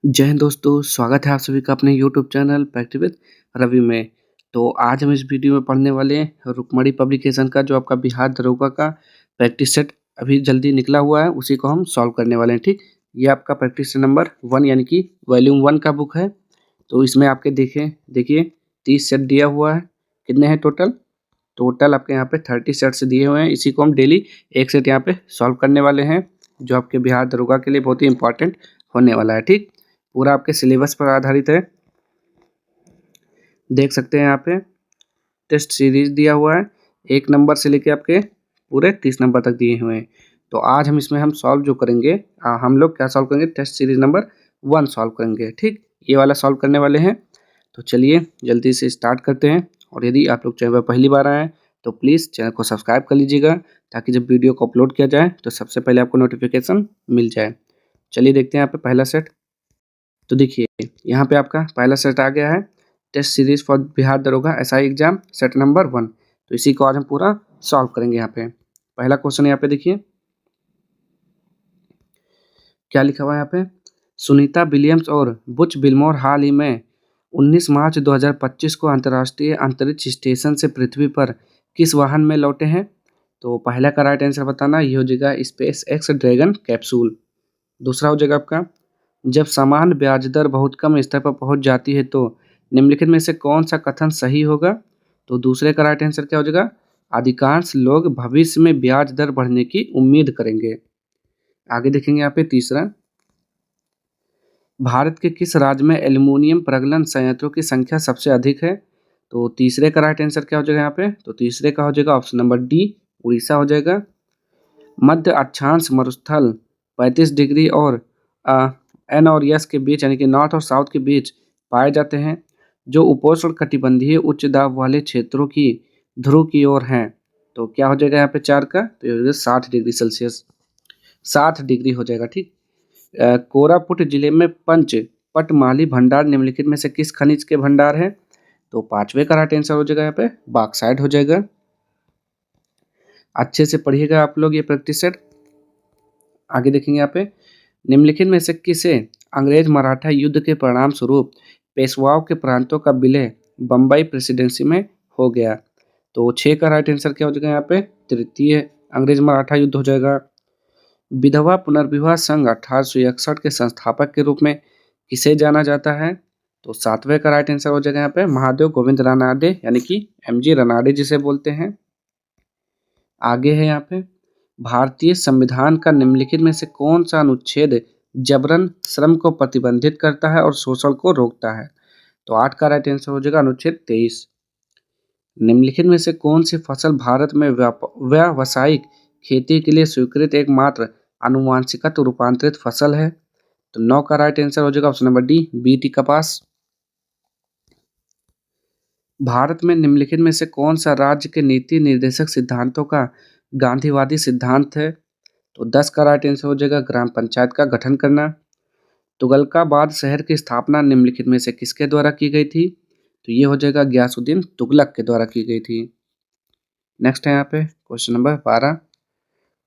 जय हिंद दोस्तों, स्वागत है आप सभी का अपने YouTube channel practice with Ravi में। तो आज हम इस वीडियो में पढ़ने वाले हैं रुक्मणी पब्लिकेशन का जो आपका बिहार दरोगा का प्रैक्टिस सेट अभी जल्दी निकला हुआ है, उसी को हम सॉल्व करने वाले हैं। ठीक, ये आपका प्रैक्टिस सेट नंबर 1 यानी कि वॉल्यूम 1 का बुक है। तो इसमें आपके देखिए 30 सेट दिया हुआ है। कितने हैं टोटल? टोटल आपके यहाँ पे 30 सेट्स दिए हुए हैं। इसी को हम डेली एक सेट यहाँ पे सॉल्व करने वाले हैं, जो आपके बिहार दरोगा के लिए बहुत ही इंपॉर्टेंट होने वाला है। ठीक, पूरा आपके सिलेबस पर आधारित है। देख सकते हैं यहाँ पे टेस्ट सीरीज दिया हुआ है, 1 नंबर से लेके आपके पूरे 30 नंबर तक दिए हुए हैं। तो आज हम सॉल्व जो करेंगे, हम लोग क्या सॉल्व करेंगे? टेस्ट सीरीज नंबर 1 सॉल्व करेंगे। ठीक, ये वाला सॉल्व करने वाले हैं। तो चलिए जल्दी से स्टार्ट करते हैं। और यदि आप लोग चैनल पर पहली बार आए हैं तो प्लीज़ चैनल को सब्सक्राइब कर लीजिएगा, ताकि जब वीडियो को अपलोड किया जाए तो सबसे पहले आपको नोटिफिकेशन मिल जाए। चलिए देखते हैं यहाँ पे पहला सेट। तो देखिए यहाँ पे आपका पहला सेट आ गया है, टेस्ट सीरीज फॉर बिहार दरोगा एसआई एग्जाम सेट नंबर 1। तो इसी को आज हम पूरा सॉल्व करेंगे। यहाँ पे पहला क्वेश्चन यहाँ पे देखिए क्या लिखा हुआ है यहाँ पे। सुनीता विलियम्स और बुच बिल्मोर हाल ही में 19 मार्च 2025 को अंतर्राष्ट्रीय अंतरिक्ष स्टेशन से पृथ्वी पर किस वाहन में लौटे हैं? तो पहला का राइट आंसर बताना, ये हो जाएगा स्पेस एक्स ड्रैगन कैप्सूल। दूसरा हो जाएगा आपका, जब सामान्य ब्याज दर बहुत कम स्तर पर पहुंच जाती है तो निम्नलिखित में से कौन सा कथन सही होगा? तो दूसरे का राइट आंसर क्या हो जाएगा? अधिकांश लोग भविष्य में ब्याज दर बढ़ने की उम्मीद करेंगे। आगे देखेंगे यहाँ पे तीसरा, भारत के किस राज्य में एल्युमिनियम प्रगलन संयंत्रों की संख्या सबसे अधिक है? तो तीसरे का राइट आंसर क्या हो जाएगा यहाँ पे? तो तीसरे का हो जाएगा ऑप्शन नंबर डी, उड़ीसा हो जाएगा। मध्य अक्षांश मरुस्थल 35 डिग्री और एन और यस के बीच यानी कि नॉर्थ और साउथ के बीच पाए जाते हैं, जो उपोष्ण कटिबंधीय उच्च दाब वाले क्षेत्रों की ध्रुव की ओर हैं। तो क्या हो जाएगा यहाँ पे 4 का? तो ये हो जाएगा 60 डिग्री सेल्सियस, 60 डिग्री हो जाएगा। ठीक, कोरापुट जिले में पंच पटमाली भंडार निम्नलिखित में से किस खनिज के भंडार है? तो पांचवे का राइट आंसर हो जाएगा यहाँ पे बॉक्साइट हो जाएगा। अच्छे से पढ़िएगा आप लोग ये प्रैक्टिस सेट। आगे देखेंगे यहाँ पे, निम्नलिखित में से किसे अंग्रेज मराठा युद्ध के परिणाम स्वरूप पेशवाओं के प्रांतों का विलय बम्बई प्रेसिडेंसी में हो गया? तो 6 का राइट आंसर क्या हो जाएगा यहाँ पे? तृतीय अंग्रेज मराठा युद्ध हो जाएगा। विधवा पुनर्विवाह संघ 1861 के संस्थापक के रूप में किसे जाना जाता है? तो 7वें का राइट आंसर हो जाएगा यहाँ पे महादेव गोविंद रानाडे यानी कि एमजी रानाडे जिसे बोलते हैं। आगे है यहाँ पे, भारतीय संविधान का निम्नलिखित में से कौन सा अनुच्छेद जबरन श्रम को प्रतिबंधित करता है और शोषण को रोकता है? तो 8 का राइट आंसर हो जाएगा अनुच्छेद 23। निम्नलिखित में से कौन सी फसल भारत में व्यावसायिक खेती के लिए स्वीकृत एकमात्र आनुवांशिकता रूपांतरित फसल है? तो 9 का राइट आंसर हो जाएगा ऑप्शन नंबर डी, बीटी कपास। भारत में निम्नलिखित में से कौन सा राज्य के नीति निर्देशक सिद्धांतों का गांधीवादी सिद्धांत है? तो 10 का राइट आंसर हो जाएगा ग्राम पंचायत का गठन करना। तुगलकाबाद शहर की स्थापना निम्नलिखित में से किसके द्वारा की गई थी? तो ये हो जाएगा गयासुद्दीन तुगलक के द्वारा की गई थी। नेक्स्ट है यहाँ पे क्वेश्चन नंबर 12,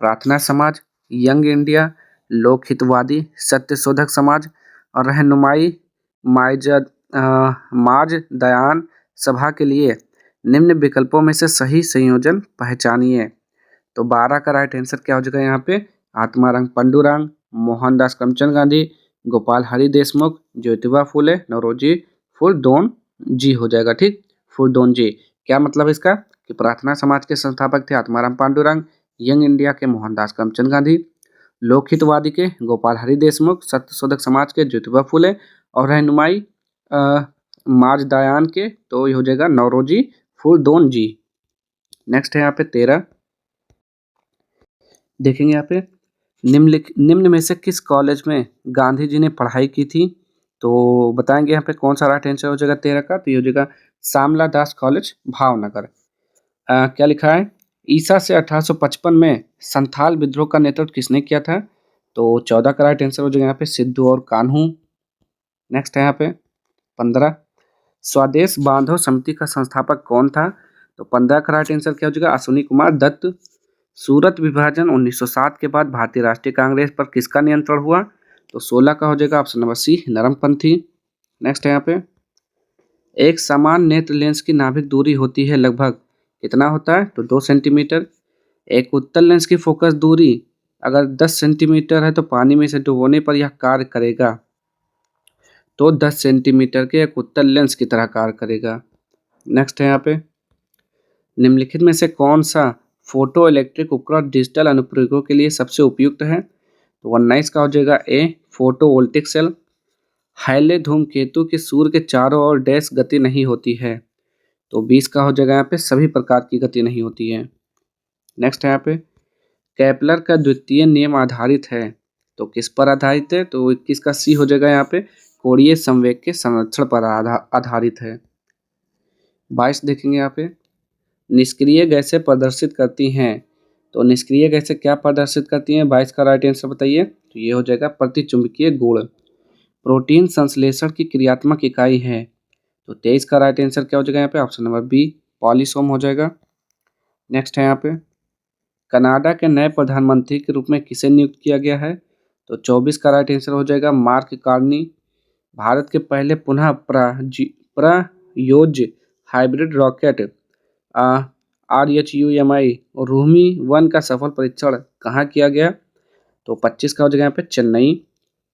प्रार्थना समाज, यंग इंडिया, लोकहितवादी, सत्यशोधक समाज और रहनुमाई माज दयान सभा के लिए निम्न विकल्पों में से सही संयोजन पहचानिए। तो 12 का राइट आंसर क्या हो जाएगा यहाँ पे? आत्माराम पंडुरंग, मोहनदास करमचंद गांधी, गोपाल हरि देशमुख, ज्योतिबा फुले, नौरोजी फुलदोन जी हो जाएगा। ठीक, फुलदोन जी। क्या मतलब इसका? कि प्रार्थना समाज के संस्थापक थे आत्माराम पांडुरंग, यंग इंडिया के मोहनदास करमचंद गांधी, लोकहितवादी के गोपाल हरि देशमुख, सत्यशोधक समाज के ज्योतिबा फुले और रहनुमाई माज दयान के तो ये हो जाएगा नौरोजी फुलदोन जी। नेक्स्ट है यहाँ पे 13, देखेंगे यहाँ पे, निम्न में से किस कॉलेज में गांधी जी ने पढ़ाई की थी? तो बताएंगे यहाँ पे कौन सा राइट आंसर हो जाएगा 13 का? तो ये हो जाएगा श्यामला दास कॉलेज भावनगर। क्या लिखा है, ईसा से 1855 में संथाल विद्रोह का नेतृत्व किसने किया था? तो 14 का राइट आंसर हो जाएगा यहाँ पे सिद्धू और कान्हू। नेक्स्ट है यहाँ पे 15, स्वदेश बांधव समिति का संस्थापक कौन था? तो 15 का राइट आंसर क्या हो जाएगा? अश्विनी कुमार दत्त। सूरत विभाजन 1907 के बाद भारतीय राष्ट्रीय कांग्रेस पर किसका नियंत्रण हुआ? तो 16 का हो जाएगा ऑप्शन नंबर सी नरमपंथी। नेक्स्ट है यहाँ पे, एक समान नेत्र लेंस की नाभिक दूरी होती है लगभग कितना होता है, तो 2 सेंटीमीटर। एक उत्तल लेंस की फोकस दूरी अगर 10 सेंटीमीटर है तो पानी में से डुबोने पर यह कार्य करेगा, तो 10 सेंटीमीटर के एक उत्तल लेंस की तरह कार्य करेगा। नेक्स्ट है यहाँ पे, निम्नलिखित में से कौन सा फोटो इलेक्ट्रिक उपकरण डिजिटल अनुप्रयोगों के लिए सबसे उपयुक्त है, तो 19 का हो जाएगा ए फोटोवोल्टिक सेल। हाइले धूमकेतु के सूर्य के चारों ओर डैश गति नहीं होती है, तो 20 का हो जाएगा यहाँ पे सभी प्रकार की गति नहीं होती है। नेक्स्ट है यहाँ पे, केपलर का द्वितीय नियम आधारित है, तो किस पर आधारित है, तो 21 का सी हो जाएगा यहाँ पे कोणीय संवेग के संरक्षण पर आधारित है। 22 देखेंगे यहाँ पे, निष्क्रिय गैसें प्रदर्शित करती हैं, तो निष्क्रिय गैसें क्या प्रदर्शित करती हैं, 22 का राइट आंसर बताइए, तो ये हो जाएगा प्रतिचुंबकीय गुण। प्रोटीन संश्लेषण की क्रियात्मक इकाई है, तो 23 का राइट आंसर क्या हो जाएगा यहाँ पे ऑप्शन नंबर बी पॉलीसोम हो जाएगा। नेक्स्ट है यहाँ पे, कनाडा के नए प्रधानमंत्री के रूप में किसे नियुक्त किया गया है, तो 24 का राइट आंसर हो जाएगा मार्क कार्नी। भारत के पहले पुनः प्रयोज्य हाइब्रिड रॉकेट RHUMI रोहिणी-1 का सफल परीक्षण कहाँ किया गया, तो 25 का हो जाएगा यहाँ पे चेन्नई।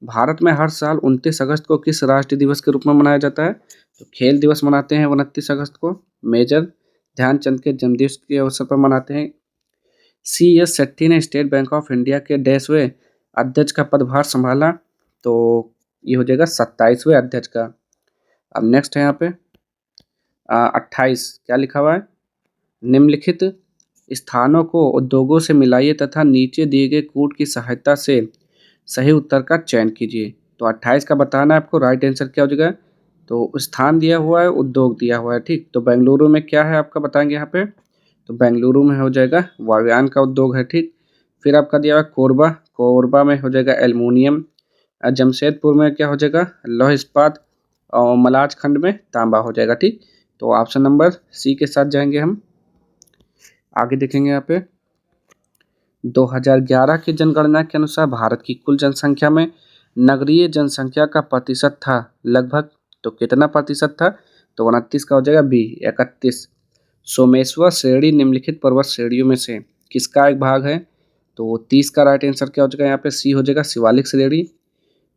भारत में हर साल 29 अगस्त को किस राष्ट्रीय दिवस के रूप में मनाया जाता है, तो खेल दिवस मनाते हैं 29 अगस्त को। मेजर ध्यानचंद के जन्मदिवस के अवसर पर मनाते हैं। CS शेट्टी ने स्टेट बैंक ऑफ इंडिया के 10वें अध्यक्ष का पदभार संभाला, तो ये हो जाएगा 27वें अध्यक्ष का। अब नेक्स्ट है यहाँ पे 28 क्या लिखा हुआ है, निम्नलिखित स्थानों को उद्योगों से मिलाइए तथा नीचे दिए गए कूट की सहायता से सही उत्तर का चयन कीजिए। तो 28 का बताना है आपको, राइट आंसर क्या हो जाएगा, तो स्थान दिया हुआ है, उद्योग दिया हुआ है, ठीक। तो बेंगलुरु में क्या है आपका बताएंगे यहाँ पे, तो बेंगलुरु में हो जाएगा वायुयान का उद्योग है, ठीक। फिर आपका दिया हुआ कोरबा, कोरबा में हो जाएगा एल्युमिनियम। जमशेदपुर में क्या हो जाएगा लौह इस्पात, और मलाज खंड में तांबा हो जाएगा, ठीक। तो ऑप्शन नंबर सी के साथ जाएंगे हम। आगे देखेंगे यहाँ पे, 2011 की जनगणना के अनुसार भारत की कुल जनसंख्या में नगरीय जनसंख्या का प्रतिशत था लगभग, तो कितना प्रतिशत था, तो 29 का हो जाएगा बी 31। सोमेश्वर श्रेणी निम्नलिखित पर्वत श्रेणियों में से किसका एक भाग है, तो 30 का राइट आंसर क्या हो जाएगा यहाँ पे सी हो जाएगा शिवालिक श्रेणी।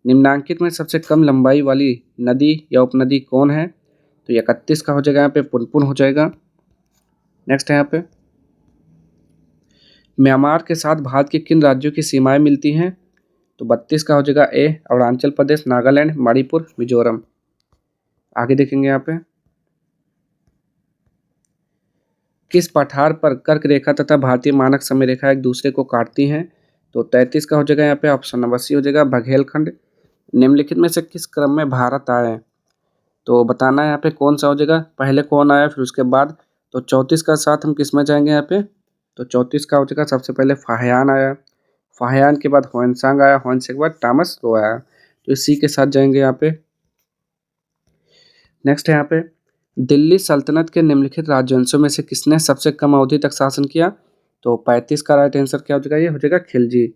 निम्नांकित में सबसे कम लंबाई वाली नदी या उपनदी कौन है, तो 31 का हो जाएगा यहाँ पे पुनपुन हो जाएगा। नेक्स्ट है यहाँ पे, म्यांमार के साथ भारत के किन राज्यों की सीमाएं मिलती हैं, तो 32 का हो जाएगा ए अरुणाचल प्रदेश, नागालैंड, मणिपुर, मिजोरम। आगे देखेंगे यहाँ पे, किस पठार पर कर्क रेखा तथा भारतीय मानक समय रेखा एक दूसरे को काटती हैं, तो 33 का हो जाएगा यहाँ पे ऑप्शन नंबर सी हो जाएगा बघेलखंड। निम्नलिखित में से किस क्रम में भारत आए, तो बताना है यहाँ पे कौन सा हो जाएगा, पहले कौन आया फिर उसके बाद, तो 34 का साथ हम किस में जाएंगे यहाँ पे, तो 34 का हो जाएगा सबसे पहले फाहियान आया, फाहियान के बाद होनसांग आया, होनसांग के बाद तामस रो आया, तो इसी के साथ जाएंगे यहाँ पे। नेक्स्ट है यहाँ पे, दिल्ली सल्तनत के निम्नलिखित राजवंशों में से किसने सबसे कम अवधि तक शासन किया, तो 35 का राइट आंसर क्या हो जाएगा, ये हो जाएगा खिलजी।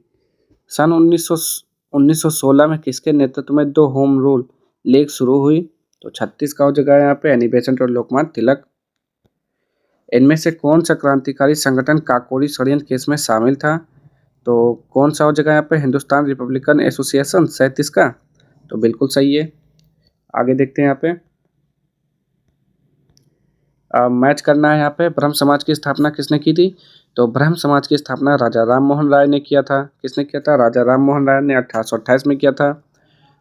सन 1916 में किसके नेतृत्व में 2 होम रूल लीग शुरू हुई, तो 36 का हो जाएगा यहाँ पे एनी बेसेंट और लोकमान्य तिलक। इनमें से कौन सा क्रांतिकारी संगठन काकोरी षड्यंत्र केस में शामिल था, तो कौन सा हो जाएगा यहाँ पे हिंदुस्तान रिपब्लिकन एसोसिएशन 37 का, तो बिल्कुल सही है। आगे देखते हैं यहाँ पे, मैच करना है यहाँ पे, ब्रह्म समाज की स्थापना किसने की थी, तो ब्रह्म समाज की स्थापना राजा राम मोहन राय ने किया था। किसने किया था, राजा राम मोहन राय ने 1828 में किया था।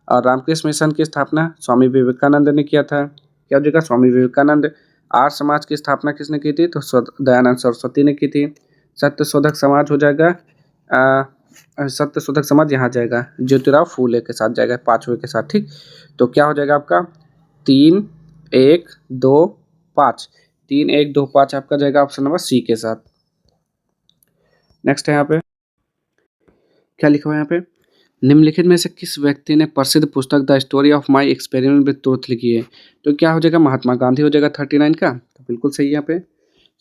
और रामकृष्ण मिशन की स्थापना स्वामी विवेकानंद ने किया था, क्या हो जाएगा स्वामी विवेकानंद। आर्य समाज की स्थापना किसने की थी, तो दयानंद सरस्वती ने की थी। सत्यशोधक समाज हो जाएगा सत्यशोधक समाज यहाँ जाएगा ज्योतिराव फूले के साथ जाएगा, 5वें के साथ, ठीक। तो क्या हो जाएगा आपका 3 1 2 5, 3 1 2 5 आपका जाएगा ऑप्शन नंबर सी के साथ। नेक्स्ट है यहाँ पे, क्या लिखा हुआ है यहाँ पे, निम्नलिखित में से किस व्यक्ति ने प्रसिद्ध पुस्तक the story of my experiment with truth लिखी है, तो क्या हो जाएगा महात्मा गांधी हो जाएगा 39 का, तो बिल्कुल सही है यहाँ पे।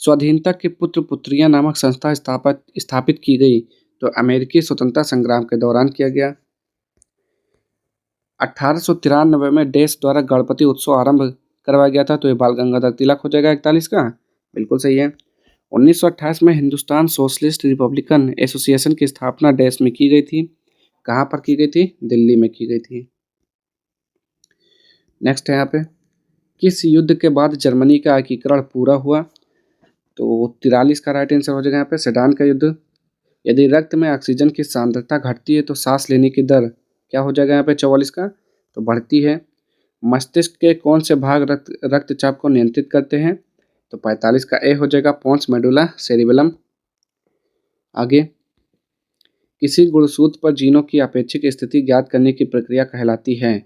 स्वाधीनता के पुत्र पुत्रियां नामक संस्था स्थापित की गई, तो अमेरिकी स्वतंत्रता संग्राम के दौरान किया गया। 1893 में देश द्वारा गणपति उत्सव आरंभ करवाया गया था, तो ये बाल गंगाधर तिलक हो जाएगा 41 का। बिल्कुल सही है। 1928 में हिंदुस्तान सोशलिस्ट रिपब्लिकन एसोसिएशन की स्थापना देश में की गई थी। कहाँ पर की गई थी? दिल्ली में की गई थी। नेक्स्ट है यहाँ पे, किस युद्ध के बाद जर्मनी का एकीकरण पूरा हुआ? तो 43 का राइट आंसर हो जाएगा यहाँ पे, सेडान का युद्ध। यदि रक्त में ऑक्सीजन की सांद्रता घटती है तो सांस लेने की दर क्या हो जाएगा यहाँ पे? 44 का, तो बढ़ती है। मस्तिष्क के कौन से भाग रक्तचाप को नियंत्रित करते हैं? तो 45 का ए हो जाएगा, पोन्स मेडुला सेरिबेलम। आगे, किसी गुणसूत्र पर जीनों की अपेक्षिक स्थिति ज्ञात करने की प्रक्रिया कहलाती है?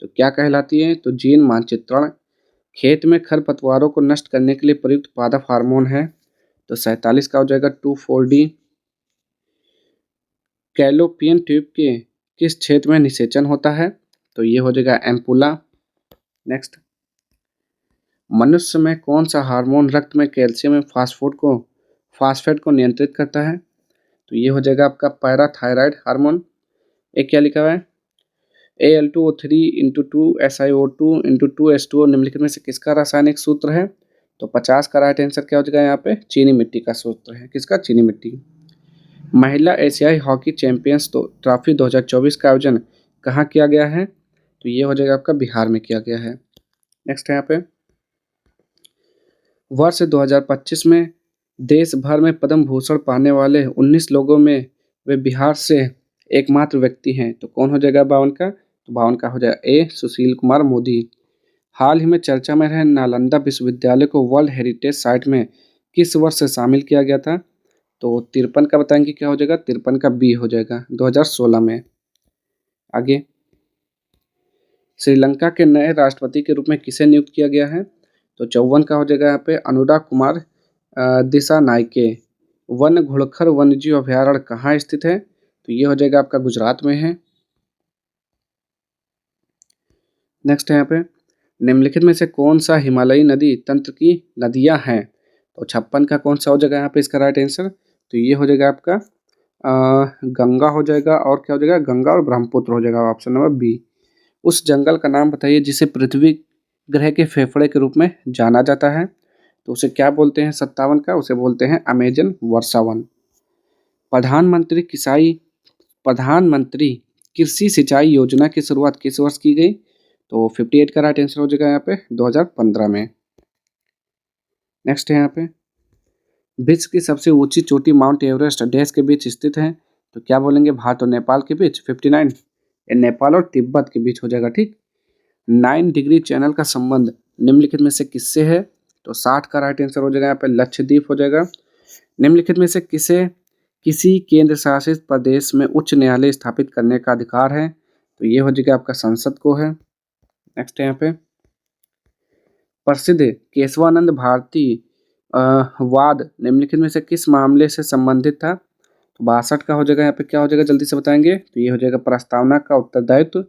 तो क्या कहलाती है? तो जीन मानचित्रण। खेत में खरपतवारों को नष्ट करने के लिए प्रयुक्त पादप हार्मोन है? तो 47 का हो जाएगा, 2,4-D। कैलोपियन ट्यूब के किस क्षेत्र में निषेचन होता है? तो ये हो जाएगा एम्पुला। नेक्स्ट, मनुष्य में कौन सा हार्मोन रक्त में कैल्शियम एवं फास्फेट को नियंत्रित करता है? तो ये हो जाएगा आपका पैराथायराइड हार्मोन। एक क्या लिखा हुआ है? Al2O3 into 2SiO2 into 2H2O निम्नलिखित में से किसका रासायनिक सूत्र है? तो 50 का राइट आंसर क्या हो जाएगा यहाँ पे? चीनी मिट्टी का सूत्र है। किसका? चीनी मिट्टी। महिला एशियाई हॉकी चैंपियंस ट्रॉफी 2024 का आयोजन कहाँ किया गया है? तो ये हो जाएगा आपका बिहार में किया गया है। नेक्स्ट है यहाँ पे, वर्ष 2025 में देश भर में पद्म भूषण पाने वाले 19 लोगों में वे बिहार से एकमात्र व्यक्ति हैं। तो कौन हो जाएगा 52 का? तो 52 का हो जाएगा ए, सुशील कुमार मोदी। हाल ही में चर्चा में रहे नालंदा विश्वविद्यालय को वर्ल्ड हेरिटेज साइट में किस वर्ष से शामिल किया गया था? तो 53 का बताएंगे क्या हो जाएगा? 53 का बी हो जाएगा, 2016 में। आगे, श्रीलंका के नए राष्ट्रपति के रूप में किसे नियुक्त किया गया है? तो 54 का हो जाएगा यहाँ पे, अनुराग कुमार दिसानायके। वन घुड़खर वन्यजीव अभयारण्य कहाँ स्थित है? तो ये हो जाएगा आपका गुजरात में है। नेक्स्ट है यहाँ पे, निम्नलिखित में से कौन सा हिमालयी नदी तंत्र की नदियां हैं? तो 56 का कौन सा हो जाएगा यहाँ पे इसका राइट आंसर? तो ये हो जाएगा आपका गंगा हो जाएगा, और क्या हो जाएगा? गंगा और ब्रह्मपुत्र हो जाएगा, ऑप्शन नंबर बी। उस जंगल का नाम बताइए जिसे पृथ्वी ग्रह के फेफड़े के रूप में जाना जाता है। तो उसे क्या बोलते हैं? 57 का, उसे बोलते हैं अमेजन वर्षावन। प्रधानमंत्री कृषि सिंचाई योजना की शुरुआत किस वर्ष की गई? तो 58 का राइट आंसर हो जाएगा यहाँ पे, 2015 में। नेक्स्ट है यहाँ पे, विश्व की सबसे ऊंची चोटी माउंट एवरेस्ट देश के बीच स्थित है। तो क्या बोलेंगे? भारत और नेपाल के बीच 59, ये नेपाल और तिब्बत के बीच हो जाएगा, ठीक। 9 डिग्री चैनल का संबंध निम्नलिखित में से किससे है? तो 60 का राइट आंसर हो जाएगा यहाँ पे, लक्षद्वीप हो जाएगा। निम्नलिखित में से किसी केंद्र शासित प्रदेश में उच्च न्यायालय स्थापित करने का अधिकार है? तो ये हो जाएगा आपका संसद को है। नेक्स्ट है यहाँ पे, प्रसिद्ध केशवानंद भारती वाद निम्नलिखित में से किस मामले से संबंधित था? तो 62 का हो जाएगा यहाँ पे, क्या हो जाएगा जल्दी से बताएंगे? तो ये हो जाएगा प्रस्तावना का उत्तरदायित्व।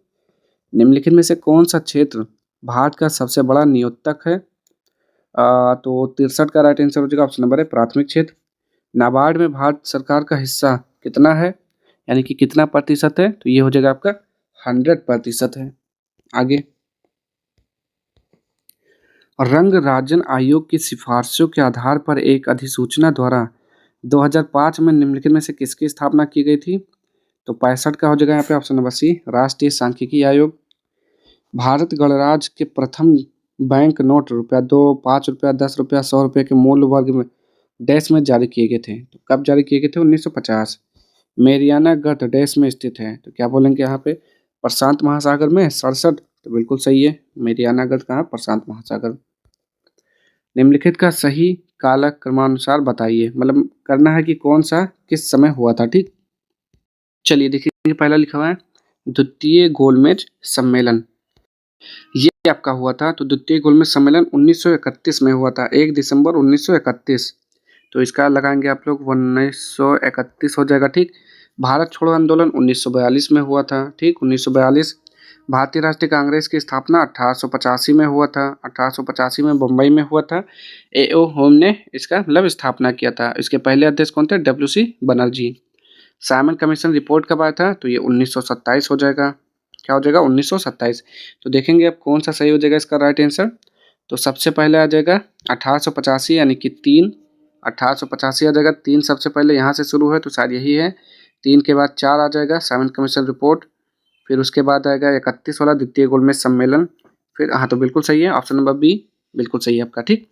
निम्नलिखित में से कौन सा क्षेत्र भारत का सबसे बड़ा नियोक्तक है? तो 63 का राइट आंसर हो जाएगा, ऑप्शन नंबर है प्राथमिक क्षेत्र। नाबार्ड में भारत सरकार का हिस्सा कितना है, यानी कि कितना प्रतिशत है? तो ये हो जाएगा आपका 100% है। आगे, रंग राजन आयोग की सिफारिशों के आधार पर एक अधिसूचना द्वारा 2005 में निम्नलिखित में से किसकी स्थापना की गई थी? तो 65 का हो जाएगा यहाँ पे, ऑप्शन नंबर सी, राष्ट्रीय सांख्यिकी आयोग। भारत गणराज्य के प्रथम बैंक नोट ₹2, ₹5, ₹10, ₹100 के मूल्य वर्ग में देश में जारी किए गए थे। तो कब जारी किए गए थे? 1950। मेरियाना गढ़ देश में स्थित है। तो क्या बोलेंगे यहाँ पे? प्रशांत महासागर में 67। तो बिल्कुल सही है, मेरियाना गढ़ कहाँ? प्रशांत महासागर। निम्नलिखित का सही कालक्रमानुसार बताइए, मतलब करना है कि कौन सा किस समय हुआ था, ठीक। चलिए देखिए, पहला लिखा हुआ है द्वितीय गोलमेज सम्मेलन, ये आपका हुआ था। तो द्वितीय गोलमेज सम्मेलन 1931 में हुआ था, 1 दिसंबर 1931। तो इसका लगाएंगे आप लोग 1931 हो जाएगा, ठीक। भारत छोड़ो आंदोलन 1942 में हुआ था, ठीक, 1942। भारतीय राष्ट्रीय कांग्रेस की स्थापना 1885 में हुआ था, 1885 में बम्बई में हुआ था। A.O. होम ने इसका मतलब स्थापना किया था। इसके पहले अध्यक्ष कौन थे? W.C. Banerjee. Simon commission report कब आया था? तो ये 1927 हो जाएगा। क्या हो जाएगा 1927। तो देखेंगे अब कौन सा सही हो जाएगा इसका राइट आंसर। तो सबसे पहले आ जाएगा 1885 यानी कि 3, 1885 आ जाएगा। 3 सबसे पहले यहाँ से शुरू है तो शायद यही है। 3 के बाद 4 आ जाएगा 7 कमीशन रिपोर्ट। फिर उसके बाद आएगा 31 वाला द्वितीय गोलमेज सम्मेलन। फिर हाँ तो बिल्कुल सही है, ऑप्शन नंबर बी बिल्कुल सही है आपका। ठीक,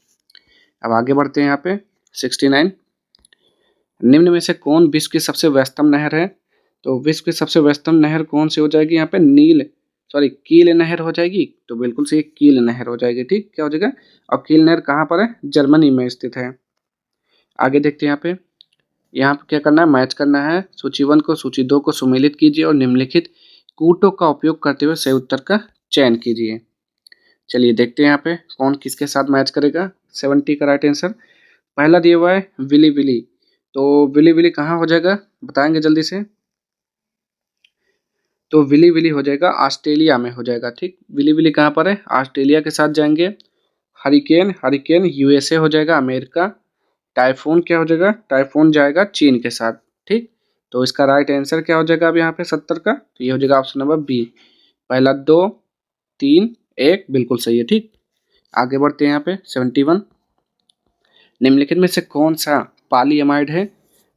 अब आगे बढ़ते हैं यहाँ पे 69। निम्न में से कौन विश्व की सबसे व्यस्तम नहर है? तो विश्व की सबसे व्यस्तम नहर कौन सी हो जाएगी यहाँ पे? कील नहर हो जाएगी। तो बिल्कुल सही, कील नहर हो जाएगी। ठीक, क्या हो जाएगा? और कील नहर कहाँ पर है? जर्मनी में स्थित है। आगे देखते हैं यहाँ पे क्या करना है? मैच करना है। सूची 1 को सूची 2 को सुमेलित कीजिए और निम्नलिखित कूटों का उपयोग करते हुए सही उत्तर का चयन कीजिए। चलिए देखते हैं यहाँ पे कौन किसके साथ मैच करेगा। 70 का राइट आंसर पहला दिया हुआ है विली विली। तो विली विली कहाँ हो जाएगा बताएंगे जल्दी से। तो विली विली हो जाएगा ऑस्ट्रेलिया में हो जाएगा। ठीक, विली विली कहाँ पर है? ऑस्ट्रेलिया के साथ जाएंगे। हरिकेन, हरिकेन यूएसए हो जाएगा, अमेरिका। टाइफून क्या हो जाएगा? टाइफून जाएगा चीन के साथ। ठीक, तो इसका राइट आंसर क्या हो जाएगा अब यहाँ पे 70 का? तो ये हो जाएगा ऑप्शन नंबर बी। पहला 2, 3, 1 बिल्कुल सही है। ठीक, आगे बढ़ते हैं यहाँ पे 71। निम्नलिखित में से कौन सा पॉलीएमाइड है?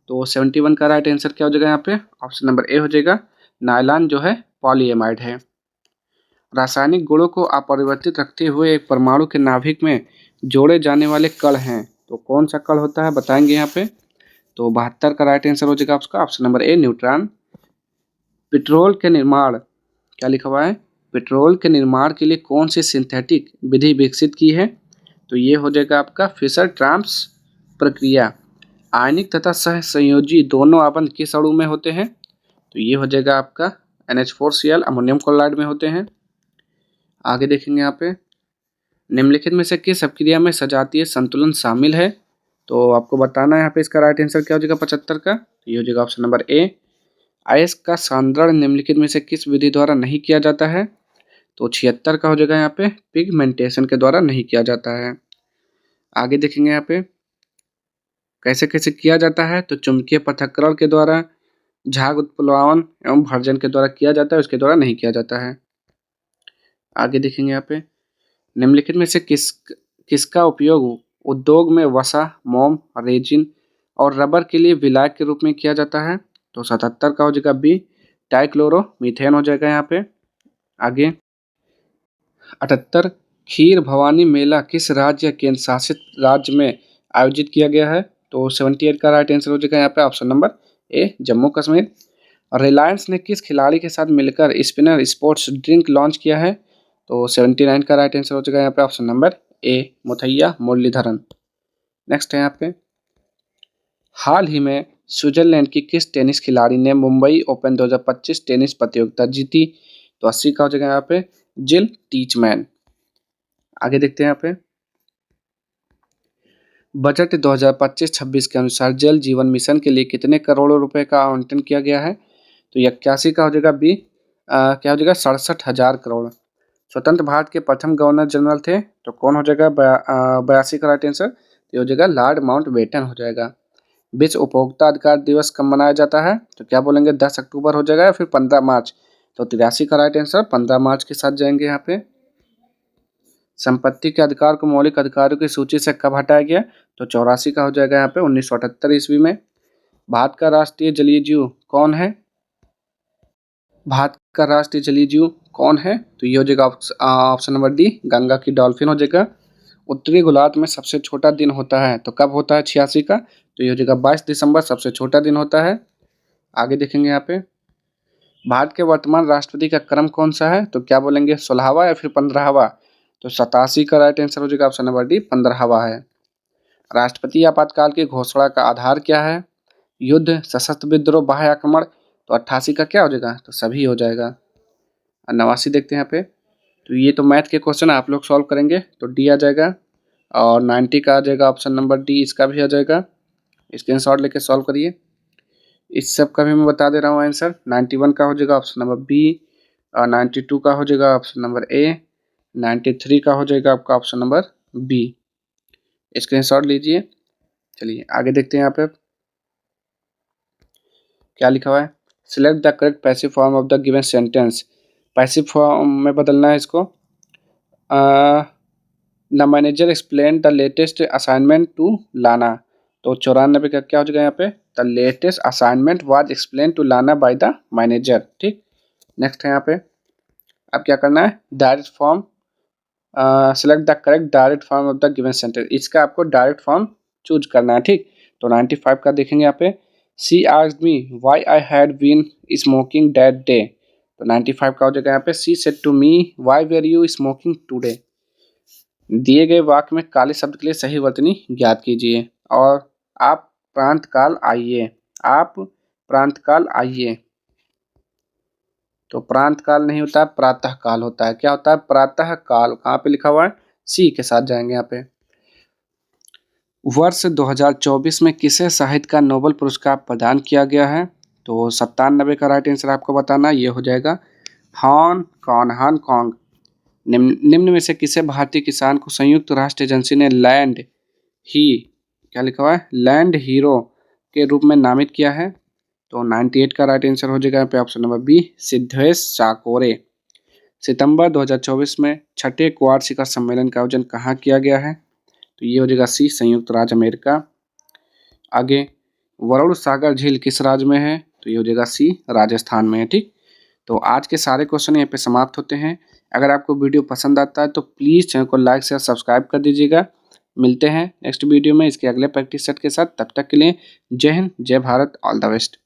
तो 71 का राइट आंसर क्या हो जाएगा यहाँ पे? ऑप्शन नंबर ए हो जाएगा। नायलॉन जो है पॉलीएमाइड है। रासायनिक गुणों को अपरिवर्तित रखते हुए एक परमाणु के नाभिक में जोड़े जाने वाले कण हैं। तो कौन सा कण होता है बताएंगे यहाँ पे। तो 72 का राइट आंसर हो जाएगा आपका ऑप्शन नंबर ए, न्यूट्रॉन। पेट्रोल के निर्माण, क्या लिखा हुआ है? पेट्रोल के निर्माण के लिए कौन सी सिंथेटिक विधि विकसित की है? तो ये हो जाएगा आपका फिशर ट्रांस प्रक्रिया। आयनिक तथा सहसंयोजी दोनों आबंध किस अणु में होते हैं? तो ये हो जाएगा आपका NH4Cl अमोनियम क्लोराइड में होते हैं। आगे देखेंगे यहाँ पे निम्नलिखित में से किस अपक्रिया में सजातीय संतुलन शामिल है? तो आपको बताना है यहाँ पे इसका राइट आंसर क्या हो जाएगा 75 का? तो ये हो जाएगा ऑप्शन नंबर ए। आयस का सांद्रण निम्नलिखित में से किस विधि द्वारा नहीं किया जाता है? तो 76 का हो जाएगा यहाँ पे पिगमेंटेशन के द्वारा नहीं किया जाता है। आगे देखेंगे यहाँ पे कैसे कैसे किया जाता है। तो चुंबकीय पृथक्करण के द्वारा, झाग उत्प्लावन एवं भर्जन के द्वारा किया जाता है, उसके द्वारा नहीं किया जाता है। आगे देखेंगे यहाँ पे निम्नलिखित में से किसका उपयोग उद्योग में वसा, मोम, रेजिन और रबर के लिए विलायक के रूप में किया जाता है? तो 77 का हो जाएगा बी, डाइक्लोरो मीथेन हो जाएगा यहाँ पे। आगे 78 खीर भवानी मेला किस राज्य या केंद्र शासित राज्य में आयोजित किया गया है? तो 78 का राइट आंसर हो जाएगा यहाँ पे ऑप्शन नंबर ए, जम्मू कश्मीर। रिलायंस ने किस खिलाड़ी के साथ मिलकर स्पिनर स्पोर्ट्स ड्रिंक लॉन्च किया है? तो 79 का राइट आंसर हो जाएगा यहाँ पे option number A, Muttiah Muralitharan. Next है यहाँ पे हाल ही में स्विट्जरलैंड की किस टेनिस खिलाड़ी ने मुंबई ओपन 2025 टेनिस प्रतियोगिता जीती? तो 80 का हो जाएगा यहाँ पे जिल टीचमैन। आगे देखते हैं यहाँ पे बजट 2025-26 के अनुसार जल जीवन मिशन के लिए कितने करोड़ों रुपए का आवंटन किया गया है? तो 81 का हो जाएगा बी, क्या हो जाएगा 67,000 करोड़। स्वतंत्र भारत के प्रथम गवर्नर जनरल थे तो कौन हो जाएगा? 82 का राइट आंसर हो जाएगा लॉर्ड माउंटबेटन हो जाएगा। विश्व उपभोक्ता अधिकार दिवस कब मनाया जाता है? तो क्या बोलेंगे 10 अक्टूबर हो जाएगा या फिर 15 मार्च? तो 83 का राइट आंसर 15 मार्च के साथ जाएंगे यहाँ पे। संपत्ति के अधिकार को मौलिक अधिकारों की सूची से कब हटाया गया? तो 84 का हो जाएगा यहाँ पे 1978 ईस्वी में। भारत का राष्ट्रीय जलीय जीव कौन है? भारत का राष्ट्रीय जलीय जीव कौन है? तो ये हो जाएगा ऑप्शन नंबर डी, गंगा की डॉल्फिन हो जाएगा। उत्तरी गोलार्ध में सबसे छोटा दिन होता है तो कब होता है 86 का? तो ये हो जाएगा 22 दिसंबर सबसे छोटा दिन होता है। आगे देखेंगे यहाँ पे भारत के वर्तमान राष्ट्रपति का क्रम कौन सा है? तो क्या बोलेंगे 16वां या फिर 15वां? तो 87 का राइट आंसर हो जाएगा ऑप्शन नंबर डी, 15वां है। राष्ट्रपति आपातकाल की घोषणा का आधार क्या है? युद्ध, सशस्त्र विद्रोह, बाह्य आक्रमण? तो 88 का क्या हो जाएगा? तो सभी हो जाएगा। 89 देखते हैं यहाँ पे तो ये तो मैथ के क्वेश्चन आप लोग सॉल्व करेंगे तो डी आ जाएगा और 90 का आ जाएगा ऑप्शन नंबर डी, इसका भी आ जाएगा। स्क्रीनशॉट लेके सॉल्व करिए। इस सब का भी मैं बता दे रहा हूँ आंसर। 91 का हो जाएगा ऑप्शन नंबर बी और 92 का हो जाएगा ऑप्शन नंबर ए, 93 का हो जाएगा आपका ऑप्शन नंबर बी। स्क्रीनशॉट लीजिए। चलिए आगे देखते हैं यहाँ पे क्या लिखा हुआ है। Select the correct passive form of the given sentence. Passive form में बदलना है इसको। The manager explain the latest assignment to Lana, तो 94 का क्या हो जाएगा यहाँ पे, the latest assignment was explain to Lana by the manager. ठीक, नेक्स्ट है यहाँ पे अब क्या करना है, direct form, select the correct direct form of the given sentence, इसका आपको डायरेक्ट फॉर्म चूज करना है। ठीक, तो 95 का देखेंगे यहाँ पे, she asked me why I had been smoking that day, तो 95 का हो जाएगा यहाँ पे, she said to me why were you smoking today. दिए गए वाक्य में काले शब्द के लिए सही वर्तनी ज्ञात कीजिए। और आप प्रांतकाल आइए, आप प्रांतकाल आइए, तो प्रांतकाल नहीं होता है, प्रातः काल होता है। क्या होता है, प्रातः काल। कहाँ पे लिखा हुआ है, सी के साथ जाएंगे यहाँ पे। वर्ष 2024 में किसे साहित्य का नोबेल पुरस्कार प्रदान किया गया है, तो 97 का राइट आंसर आपको बताना, ये हो जाएगा हांगकांग। निम्न में से किसे भारतीय किसान को संयुक्त राष्ट्र एजेंसी ने लैंड ही, क्या लिखा हुआ है, लैंड हीरो के रूप में नामित किया है, तो 98 का राइट आंसर हो जाएगा यहाँ पे ऑप्शन नंबर बी, सिद्धेश चाकोरे। सितंबर 2024 में छठे क्वाड शिखर सम्मेलन का आयोजन कहाँ किया गया है, तो ये हो जाएगा सी, संयुक्त राज्य अमेरिका। आगे वरुण सागर झील किस राज्य में है, तो ये हो जाएगा सी, राजस्थान में है। ठीक, तो आज के सारे क्वेश्चन यहाँ पे समाप्त होते हैं। अगर आपको वीडियो पसंद आता है तो प्लीज़ चैनल को लाइक शेयर सब्सक्राइब कर दीजिएगा। मिलते हैं नेक्स्ट वीडियो में इसके अगले प्रैक्टिस सेट के साथ, तब तक के लिए जय हिंद, जय भारत, ऑल द बेस्ट।